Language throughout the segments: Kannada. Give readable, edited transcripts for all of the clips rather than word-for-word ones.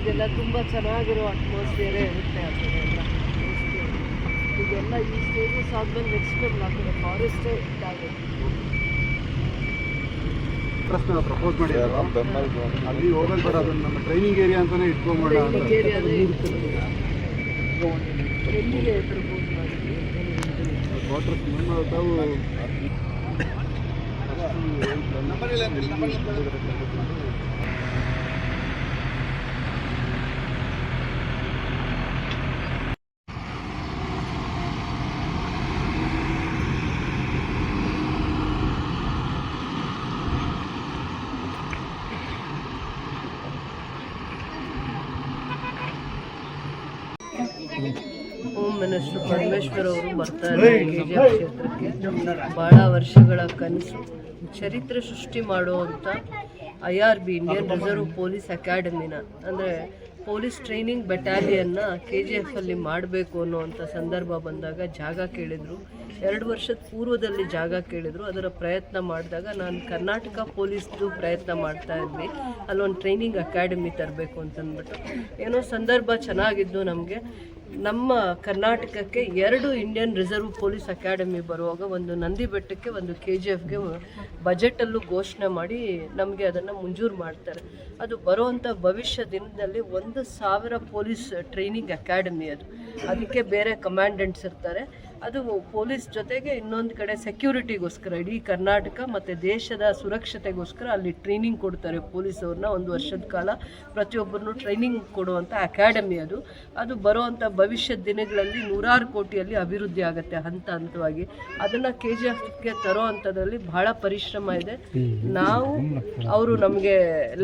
ಅವ್ರಿಗೆಲ್ಲ ತುಂಬ ಚೆನ್ನಾಗಿರೋ ಅಟ್ಮಾಸ್ಫಿಯರೇ ಇರುತ್ತೆ ಆ ಕಡೆ ಎಲ್ಲ. ಈಗೆಲ್ಲ ಈ ಸ್ಟೇಜಸ್ ಆದಮೇಲೆ ನೆಕ್ಸ್ಟ್ ನಮ್ಗೆ ಆ ಕಡೆ ಫಾರೆಸ್ಟೇ ಇದಾಗುತ್ತೆ. ಪ್ರಶ್ನೆ ಪ್ರಪೋಸ್ ಮಾಡಿದ್ದಾರೆ ಅಲ್ಲಿ ಹೋಗೋದು ಬೇಡ, ಅದನ್ನು ನಮ್ಮ ಟ್ರೈನಿಂಗ್ ಏರಿಯಾ ಅಂತಲೇ ಇಟ್ಕೊಂಬೋಣ. ಟ್ರೈನಿಂಗ್ ಏರಿಯಾನೇ ಎಲ್ಲಿಗೆ ಪ್ರಪೋಸ್ ಮಾಡಿದ್ವಿ ಕ್ವಾರ್ಟರ್ಸ್ ಮುಂದೆ ತಾವು ಹೋಮ್ ಮಿನಿಸ್ಟರ್ ಪರಮೇಶ್ವರ್ ಅವರು ಬರ್ತಾ ಇದ್ದಾರೆ KGF ಕ್ಷೇತ್ರಕ್ಕೆ. ಭಾಳ ವರ್ಷಗಳ ಕನಸು ಚರಿತ್ರೆ ಸೃಷ್ಟಿ ಮಾಡುವಂಥ IRB ಇಂಡಿಯನ್ ರಿಸರ್ವ್ ಪೊಲೀಸ್ ಅಕಾಡೆಮಿನ ಅಂದರೆ ಪೊಲೀಸ್ ಟ್ರೈನಿಂಗ್ ಬೆಟಾಲಿಯನ್ನ KGF ಅಲ್ಲಿ ಮಾಡಬೇಕು ಅನ್ನುವಂಥ ಸಂದರ್ಭ ಬಂದಾಗ ಜಾಗ ಕೇಳಿದರು. 2 ವರ್ಷದ ಪೂರ್ವದಲ್ಲಿ ಜಾಗ ಕೇಳಿದರು. ಅದರ ಪ್ರಯತ್ನ ಮಾಡಿದಾಗ ನಾನು ಕರ್ನಾಟಕ ಪೊಲೀಸ್ದು ಪ್ರಯತ್ನ ಮಾಡ್ತಾ ಇದ್ವಿ, ಅಲ್ಲೊಂದು ಟ್ರೈನಿಂಗ್ ಅಕಾಡೆಮಿ ತರಬೇಕು ಅಂತಂದ್ಬಿಟ್ಟು. ಏನೋ ಸಂದರ್ಭ ಚೆನ್ನಾಗಿದ್ದು ನಮಗೆ ನಮ್ಮ ಕರ್ನಾಟಕಕ್ಕೆ 2 ಇಂಡಿಯನ್ ರಿಸರ್ವ್ ಪೊಲೀಸ್ ಅಕಾಡೆಮಿ ಬರುವಾಗ ಒಂದು ನಂದಿ ಬೆಟ್ಟಕ್ಕೆ, ಒಂದು KGFಗೆ ಬಜೆಟಲ್ಲೂ ಘೋಷಣೆ ಮಾಡಿ ನಮಗೆ ಅದನ್ನು ಮಂಜೂರು ಮಾಡ್ತಾರೆ. ಅದು ಬರುವಂಥ ಭವಿಷ್ಯ ದಿನದಲ್ಲಿ 1,000 ಪೊಲೀಸ್ ಟ್ರೈನಿಂಗ್ ಅಕಾಡೆಮಿ ಅದು. ಅದಕ್ಕೆ ಬೇರೆ ಕಮಾಂಡೆಂಟ್ಸ್ ಇರ್ತಾರೆ. ಅದು ಪೊಲೀಸ್ ಜೊತೆಗೆ ಇನ್ನೊಂದು ಕಡೆ ಸೆಕ್ಯೂರಿಟಿಗೋಸ್ಕರ ಇಡೀ ಕರ್ನಾಟಕ ಮತ್ತು ದೇಶದ ಸುರಕ್ಷತೆಗೋಸ್ಕರ ಅಲ್ಲಿ ಟ್ರೈನಿಂಗ್ ಕೊಡ್ತಾರೆ ಪೊಲೀಸವ್ರನ್ನ. 1 ವರ್ಷದ ಕಾಲ ಪ್ರತಿಯೊಬ್ಬರನ್ನು ಟ್ರೈನಿಂಗ್ ಕೊಡುವಂಥ ಅಕಾಡೆಮಿ ಅದು. ಅದು ಬರುವಂಥ ಭವಿಷ್ಯದ ದಿನಗಳಲ್ಲಿ 100 ಕೋಟಿಯಲ್ಲಿ ಅಭಿವೃದ್ಧಿ ಆಗುತ್ತೆ ಹಂತ ಹಂತವಾಗಿ. ಅದನ್ನು KGFಗೆ ತರೋ ಅಂಥದ್ರಲ್ಲಿ ಬಹಳ ಪರಿಶ್ರಮ ಇದೆ. ನಾವು ಅವರು ನಮಗೆ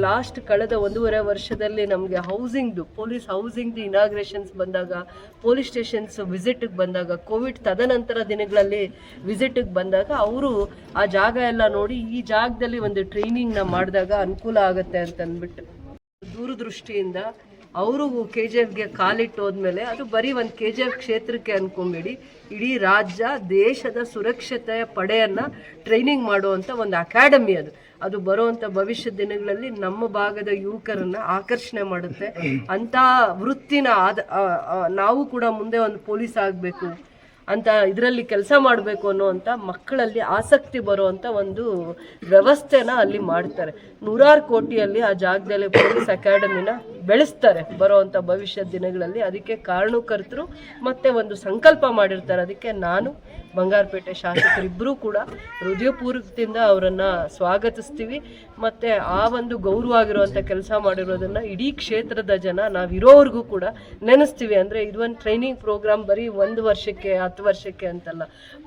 ಲಾಸ್ಟ್ ಕಳೆದ 1.5 ವರ್ಷದಲ್ಲಿ ನಮಗೆ ಹೌಸಿಂಗ್ದು, ಪೊಲೀಸ್ ಹೌಸಿಂಗ್ದು ಇನಾಗ್ರೇಷನ್ಸ್ ಬಂದಾಗ, ಪೊಲೀಸ್ ಸ್ಟೇಷನ್ಸ್ ವಿಸಿಟಿಗೆ ಬಂದಾಗ, ಕೋವಿಡ್ ತದನಂತರ ದಿನಗಳಲ್ಲಿ ವಿಸಿಟಿಗೆ ಬಂದಾಗ ಅವರು ಆ ಜಾಗ ಎಲ್ಲ ನೋಡಿ ಈ ಜಾಗದಲ್ಲಿ ಒಂದು ಟ್ರೈನಿಂಗ್ನ ಮಾಡಿದಾಗ ಅನುಕೂಲ ಆಗುತ್ತೆ ಅಂತ ಅಂದ್ಬಿಟ್ಟು ದೂರದೃಷ್ಟಿಯಿಂದ ಅವರು KGFಗೆ ಕಾಲಿಟ್ಟು ಹೋದ್ಮೇಲೆ ಅದು ಬರೀ ಒಂದು KGF ಕ್ಷೇತ್ರಕ್ಕೆ ಅಂದ್ಕೊಂಬೇಡಿ, ಇಡೀ ರಾಜ್ಯ ದೇಶದ ಸುರಕ್ಷತೆಯ ಪಡೆಯನ್ನು ಟ್ರೈನಿಂಗ್ ಮಾಡುವಂಥ ಒಂದು ಅಕಾಡೆಮಿ ಅದು. ಅದು ಬರುವಂಥ ಭವಿಷ್ಯದ ದಿನಗಳಲ್ಲಿ ನಮ್ಮ ಭಾಗದ ಯುವಕರನ್ನು ಆಕರ್ಷಣೆ ಮಾಡುತ್ತೆ. ಅಂಥ ವೃತ್ತಿನ ನಾವು ಕೂಡ ಮುಂದೆ ಒಂದು ಪೊಲೀಸ್ ಆಗಬೇಕು ಅಂತ, ಇದರಲ್ಲಿ ಕೆಲಸ ಮಾಡಬೇಕು ಅನ್ನೋವಂಥ ಮಕ್ಕಳಲ್ಲಿ ಆಸಕ್ತಿ ಬರುವಂಥ ಒಂದು ವ್ಯವಸ್ಥೆನ ಅಲ್ಲಿ ಮಾಡ್ತಾರೆ. 100 ಕೋಟಿಯಲ್ಲಿ ಆ ಜಾಗದಲ್ಲಿ ಪೊಲೀಸ್ ಅಕಾಡೆಮಿನ ಬೆಳೆಸ್ತಾರೆ ಬರುವಂಥ ಭವಿಷ್ಯದ ದಿನಗಳಲ್ಲಿ. ಅದಕ್ಕೆ ಕಾರಣಕರ್ತರು ಮತ್ತು ಒಂದು ಸಂಕಲ್ಪ ಮಾಡಿರ್ತಾರೆ. ಅದಕ್ಕೆ ನಾನು ಬಂಗಾರಪೇಟೆ ಶಾಸಕರಿಬ್ಬರೂ ಕೂಡ ಹೃದಯಪೂರ್ವಕದಿಂದ ಅವರನ್ನು ಸ್ವಾಗತಿಸ್ತೀವಿ. ಮತ್ತು ಆ ಒಂದು ಗೌರವವಾಗಿರುವಂಥ ಕೆಲಸ ಮಾಡಿರೋದನ್ನು ಇಡೀ ಕ್ಷೇತ್ರದ ಜನ ನಾವಿರೋವರೆಗೂ ಕೂಡ ನೆನೆಸ್ತೀವಿ. ಅಂದರೆ ಇದೊಂದು ಟ್ರೈನಿಂಗ್ ಪ್ರೋಗ್ರಾಮ್ ಬರೀ 1 ವರ್ಷಕ್ಕೆ 10 ವರ್ಷಕ್ಕೆ ಅಂತಲ್ಲ,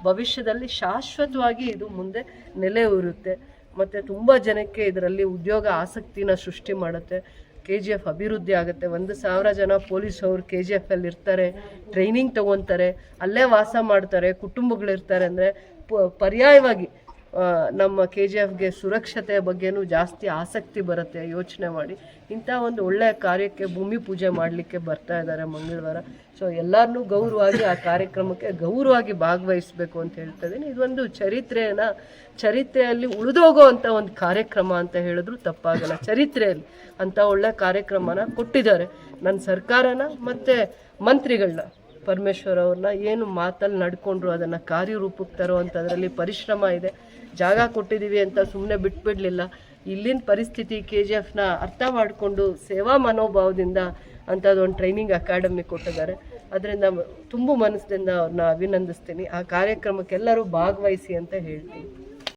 ಭವಿಷ್ಯದಲ್ಲಿ ಶಾಶ್ವತವಾಗಿ ಇದು ಮುಂದೆ ನೆಲೆ ಊರುತ್ತೆ ಮತ್ತು ತುಂಬ ಜನಕ್ಕೆ ಇದರಲ್ಲಿ ಉದ್ಯೋಗ ಆಸಕ್ತಿನ ಸೃಷ್ಟಿ ಮಾಡುತ್ತೆ. KGF ಅಭಿವೃದ್ಧಿ ಆಗುತ್ತೆ. 1,000 ಜನ ಪೊಲೀಸವ್ರು KGFಲ್ಲಿ ಇರ್ತಾರೆ, ಟ್ರೈನಿಂಗ್ ತೊಗೊತಾರೆ, ಅಲ್ಲೇ ವಾಸ ಮಾಡ್ತಾರೆ, ಕುಟುಂಬಗಳಿರ್ತಾರೆ. ಅಂದರೆ ಪರ್ಯಾಯವಾಗಿ ನಮ್ಮ KGFಗೆ ಸುರಕ್ಷತೆಯ ಬಗ್ಗೆನೂ ಜಾಸ್ತಿ ಆಸಕ್ತಿ ಬರುತ್ತೆ ಯೋಚನೆ ಮಾಡಿ. ಇಂಥ ಒಂದು ಒಳ್ಳೆಯ ಕಾರ್ಯಕ್ಕೆ ಭೂಮಿ ಪೂಜೆ ಮಾಡಲಿಕ್ಕೆ ಬರ್ತಾ ಇದ್ದಾರೆ ಮಂಗಳವಾರ. ಸೊ ಎಲ್ಲರನ್ನೂ ಗೌರವವಾಗಿ ಆ ಕಾರ್ಯಕ್ರಮಕ್ಕೆ ಗೌರವವಾಗಿ ಭಾಗವಹಿಸಬೇಕು ಅಂತ ಹೇಳ್ತಾ ಇದ್ದೀನಿ. ಇದೊಂದು ಚರಿತ್ರೆಯಲ್ಲಿ ಉಳಿದೋಗೋವಂಥ ಒಂದು ಕಾರ್ಯಕ್ರಮ ಅಂತ ಹೇಳಿದ್ರು ತಪ್ಪಾಗಲ್ಲ. ಚರಿತ್ರೆಯಲ್ಲಿ ಅಂಥ ಒಳ್ಳೆಯ ಕಾರ್ಯಕ್ರಮನ ಕೊಟ್ಟಿದ್ದಾರೆ. ನನ್ನ ಸರ್ಕಾರನ ಮತ್ತು ಮಂತ್ರಿಗಳನ್ನ, ಪರಮೇಶ್ವರ್ ಅವ್ರನ್ನ ಏನು ಮಾತಲ್ಲಿ ನಡ್ಕೊಂಡ್ರು ಅದನ್ನು ಕಾರ್ಯರೂಪಕ್ಕೆ ತರುವಂಥದ್ರಲ್ಲಿ ಪರಿಶ್ರಮ ಇದೆ. ಜಾಗ ಕೊಟ್ಟಿದ್ದೀವಿ ಅಂತ ಸುಮ್ಮನೆ ಬಿಟ್ಬಿಡಲಿಲ್ಲ. ಇಲ್ಲಿನ ಪರಿಸ್ಥಿತಿ KGFನ ಅರ್ಥ ಮಾಡಿಕೊಂಡು ಸೇವಾ ಮನೋಭಾವದಿಂದ ಅಂಥದ್ದೊಂದು ಟ್ರೈನಿಂಗ್ ಅಕಾಡೆಮಿ ಕೊಟ್ಟಿದ್ದಾರೆ. ಅದರಿಂದ ತುಂಬ ಮನಸ್ಸಿನಿಂದ ಅವ್ರನ್ನ ಅಭಿನಂದಿಸ್ತೀನಿ. ಆ ಕಾರ್ಯಕ್ರಮಕ್ಕೆಲ್ಲರೂ ಭಾಗವಹಿಸಿ ಅಂತ ಹೇಳ್ತೀನಿ.